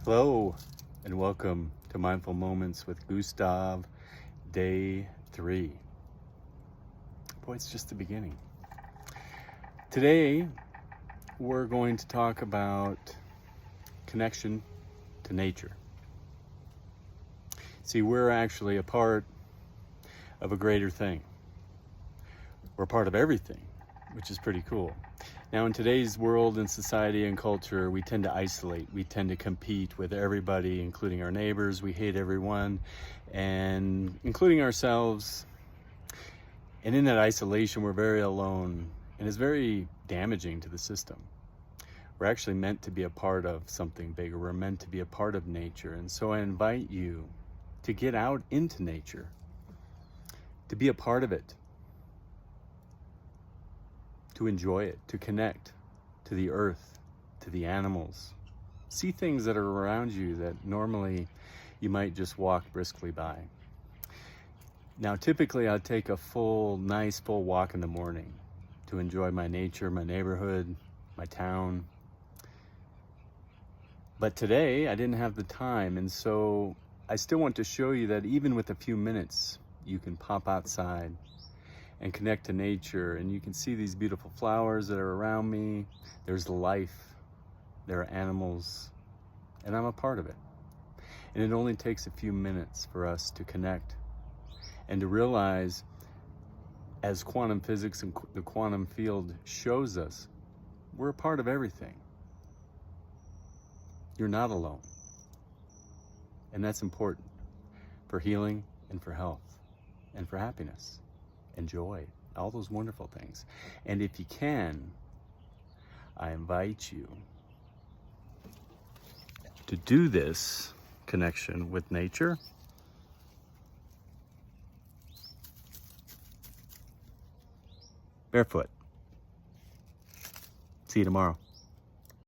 Hello and welcome to Mindful Moments with Gustav, day 3. Boy, it's just the beginning. Today, we're going to talk about connection to nature. See, we're actually a part of a greater thing. We're a part of everything, which is pretty cool. Now, in today's world and society and culture, we tend to isolate. We tend to compete with everybody, including our neighbors. We hate everyone, and including ourselves. And in that isolation, we're very alone, and it's very damaging to the system. We're actually meant to be a part of something bigger. We're meant to be a part of nature. And so I invite you to get out into nature, to be a part of it, to enjoy it, to connect to the earth, to the animals. See things that are around you that normally you might just walk briskly by. Now, typically I'll take a nice full walk in the morning to enjoy my nature, my neighborhood, my town. But today I didn't have the time, and so I still want to show you that even with a few minutes, you can pop outside and connect to nature, and you can see these beautiful flowers that are around me. There's life, there are animals, and I'm a part of it. And it only takes a few minutes for us to connect and to realize, as quantum physics and the quantum field shows us, we're a part of everything. You're not alone. And that's important for healing and for health and for happiness and joy, all those wonderful things. And if you can, I invite you to do this connection with nature barefoot. See you tomorrow.